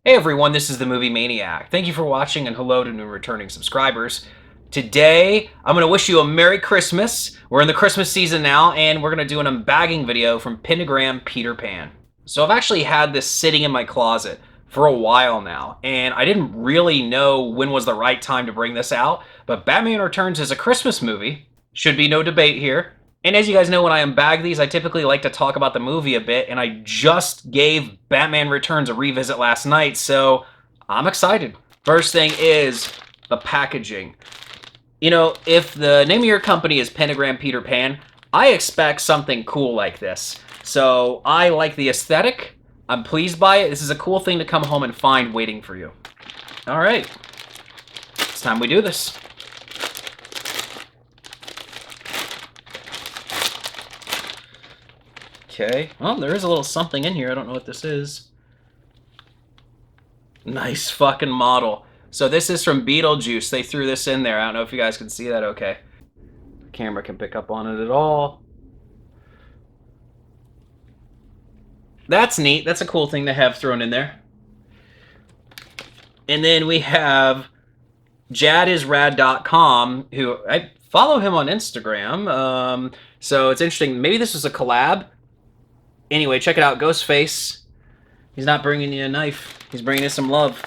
Hey everyone, this is the Movie Maniac. Thank you for watching and hello to new returning subscribers. Today, I'm going to wish you a Merry Christmas. We're in the Christmas season now and we're going to do an unbagging video from Pentagram Peter Pan. So I've actually had this sitting in my closet for a while now and I didn't really know when was the right time to bring this out, but Batman Returns is a Christmas movie. Should be no debate here. And as you guys know, when I unbag these, I typically like to talk about the movie a bit, and I just gave Batman Returns a revisit last night, so I'm excited. First thing is the packaging. You know, if the name of your company is Pentagram Peter Pan, I expect something cool like this. So I like the aesthetic. I'm pleased by it. This is a cool thing to come home and find waiting for you. All right, it's time we do this. Okay, well, there is a little something in here. I don't know what this is. Nice fucking model. So this is from Beetlejuice. They threw this in there. I don't know if you guys can see that okay. The camera can pick up on it at all. That's neat. That's a cool thing to have thrown in there. And then we have jadisrad.com, who I follow him on Instagram. So it's interesting. Maybe this was a collab. Anyway, check it out. Ghostface. He's not bringing you a knife. He's bringing you some love.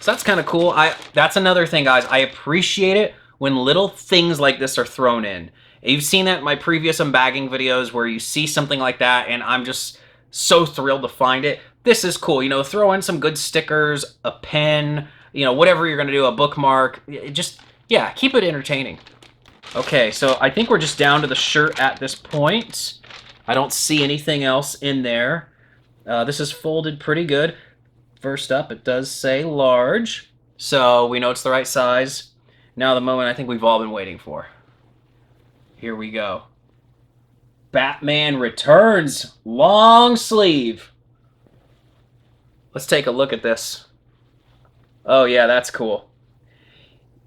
So that's kind of cool. That's another thing, guys. I appreciate it when little things like this are thrown in. You've seen that in my previous unbagging videos where you see something like that, and I'm just so thrilled to find it. This is cool. You know, throw in some good stickers, a pen, you know, whatever you're going to do, a bookmark. Just, yeah, keep it entertaining. Okay, so I think we're just down to the shirt at this point. I don't see anything else in there. This is folded pretty good. First up, it does say large, so we know it's the right size. Now the moment I think we've all been waiting for. Here we go. Batman Returns, long sleeve. Let's take a look at this. Oh yeah, that's cool.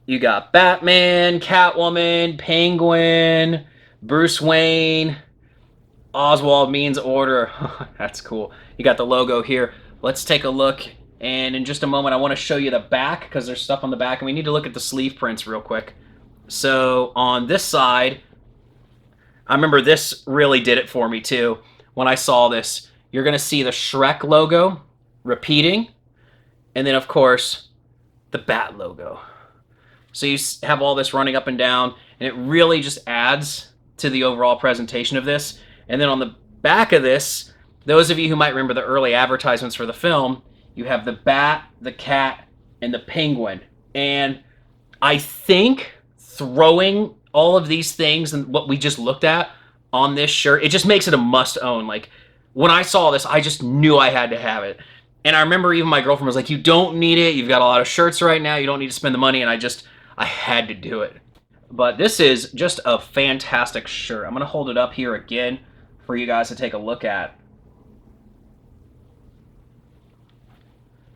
You got Batman, Catwoman, Penguin, Bruce Wayne, Oswald means order. That's cool. You got the logo here. Let's take a look. And in just a moment, I want to show you the back because there's stuff on the back. And we need to look at the sleeve prints real quick. So on this side, I remember this really did it for me too. When I saw this, you're going to see the Shrek logo repeating. And then, of course, the Bat logo. So you have all this running up and down. And it really just adds to the overall presentation of this. And then on the back of this, those of you who might remember the early advertisements for the film, you have the bat, the cat, and the penguin. And I think throwing all of these things and what we just looked at on this shirt, it just makes it a must-own. Like, when I saw this, I just knew I had to have it. And I remember even my girlfriend was like, you don't need it. You've got a lot of shirts right now. You don't need to spend the money. And I had to do it. But this is just a fantastic shirt. I'm going to hold it up here again for you guys to take a look at.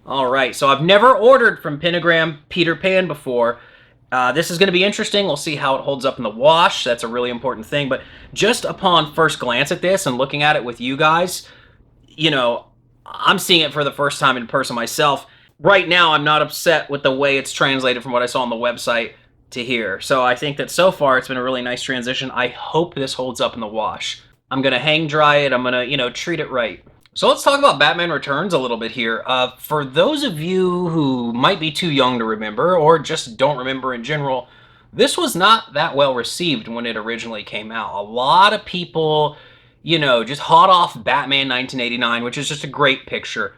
All right, so I've never ordered from Pentagram Peter Pan before. This is going to be interesting. We'll see how it holds up in the wash. That's a really important thing. But just upon first glance at this and looking at it with you guys, you know, I'm seeing it for the first time in person myself. Right now, I'm not upset with the way it's translated from what I saw on the website to here. So I think that so far it's been a really nice transition. I hope this holds up in the wash. I'm going to hang dry it. I'm going to, you know, treat it right. So let's talk about Batman Returns a little bit here. For those of you who might be too young to remember or just don't remember in general, this was not that well received when it originally came out. A lot of people, you know, just hot off Batman 1989, which is just a great picture.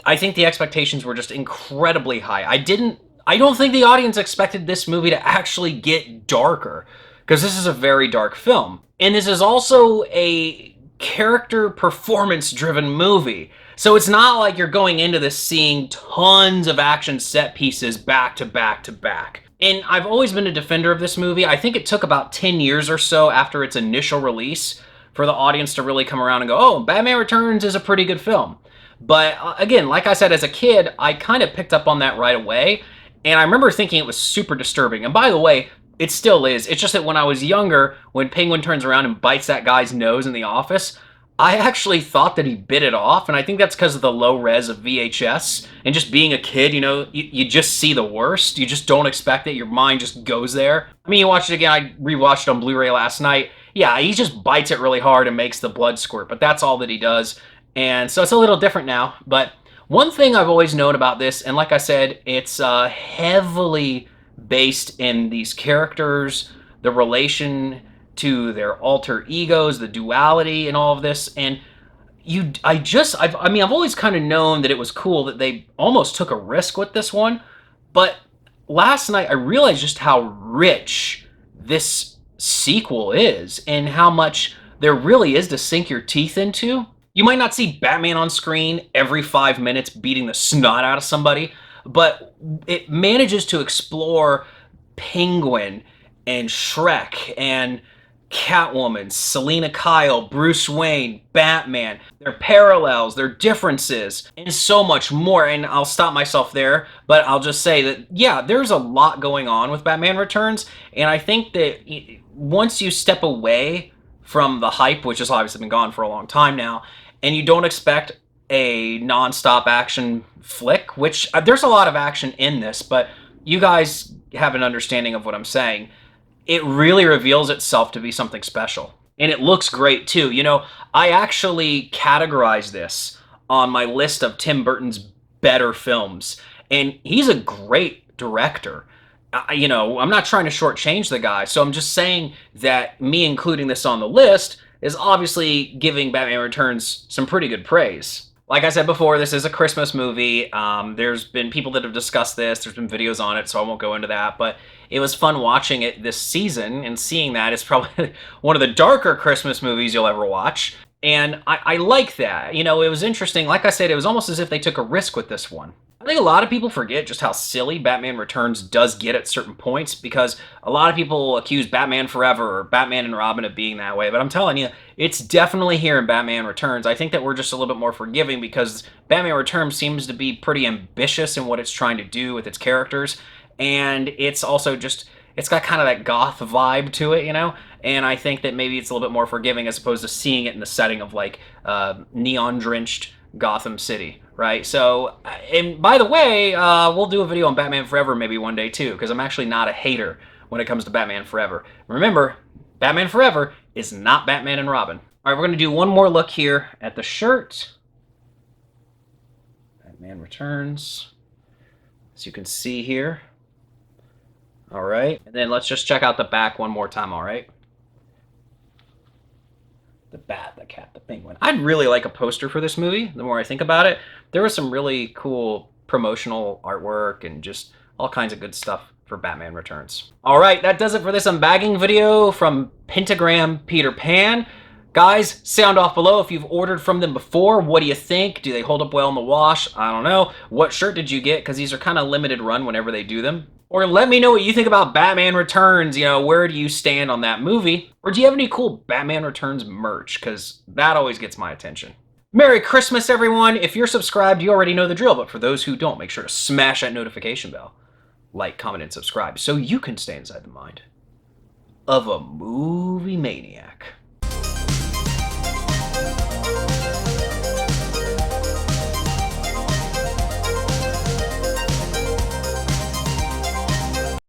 I think the expectations were just incredibly high. I don't think the audience expected this movie to actually get darker, because this is a very dark film. And this is also a character performance driven movie. So it's not like you're going into this seeing tons of action set pieces back to back to back. And I've always been a defender of this movie. I think it took about 10 years or so after its initial release for the audience to really come around and go, oh, Batman Returns is a pretty good film. But again, like I said, as a kid, I kind of picked up on that right away. And I remember thinking it was super disturbing. And by the way, it still is. It's just that when I was younger, when Penguin turns around and bites that guy's nose in the office, I actually thought that he bit it off, and I think that's because of the low res of VHS. And just being a kid, you just see the worst. You just don't expect it. Your mind just goes there. I mean, you watch it again. I rewatched it on Blu-ray last night. Yeah, he just bites it really hard and makes the blood squirt, but that's all that he does. And so it's a little different now. But one thing I've always known about this, and like I said, it's heavily based in these characters, the relation to their alter egos, the duality, and all of this. And I've always kind of known that it was cool that they almost took a risk with this one, but last night I realized just how rich this sequel is and how much there really is to sink your teeth into. You might not see Batman on screen every 5 minutes beating the snot out of somebody, but it manages to explore Penguin and Shrek and Catwoman, Selena Kyle, Bruce Wayne, Batman, their parallels, their differences, and so much more. And I'll stop myself there, but I'll just say that, yeah, there's a lot going on with Batman Returns, and I think that once you step away from the hype, which has obviously been gone for a long time now, and you don't expect a non-stop action flick, which there's a lot of action in this, but you guys have an understanding of what I'm saying. It really reveals itself to be something special. And it looks great too. I actually categorize this on my list of Tim Burton's better films. And he's a great director. I'm not trying to shortchange the guy. So I'm just saying that me including this on the list is obviously giving Batman Returns some pretty good praise. Like I said before, this is a Christmas movie. There's been people that have discussed this. There's been videos on it, so I won't go into that. But it was fun watching it this season, and seeing that is probably one of the darker Christmas movies you'll ever watch. And I like that. It was interesting. Like I said, it was almost as if they took a risk with this one. I think a lot of people forget just how silly Batman Returns does get at certain points, because a lot of people accuse Batman Forever or Batman and Robin of being that way, but I'm telling you, it's definitely here in Batman Returns. I think that we're just a little bit more forgiving because Batman Returns seems to be pretty ambitious in what it's trying to do with its characters, and it's also just, it's got kind of that goth vibe to it, and I think that maybe it's a little bit more forgiving as opposed to seeing it in the setting of like neon-drenched Gotham City, right? So, and by the way, we'll do a video on Batman Forever maybe one day too, because I'm actually not a hater when it comes to Batman Forever. Remember, Batman Forever is not Batman and Robin. All right, we're going to do one more look here at the shirt. Batman Returns, as you can see here. All right, and then let's just check out the back one more time, all right? The bat, the cat, the penguin. I'd really like a poster for this movie, the more I think about it. There was some really cool promotional artwork and just all kinds of good stuff for Batman Returns. All right, that does it for this unbagging video from Pentagram Peter Pan. Guys, sound off below if you've ordered from them before. What do you think? Do they hold up well in the wash? I don't know. What shirt did you get? Because these are kind of limited run whenever they do them. Or let me know what you think about Batman Returns. Where do you stand on that movie? Or do you have any cool Batman Returns merch? Because that always gets my attention. Merry Christmas, everyone. If you're subscribed, you already know the drill. But for those who don't, make sure to smash that notification bell. Like, comment, and subscribe so you can stay inside the mind of a movie maniac.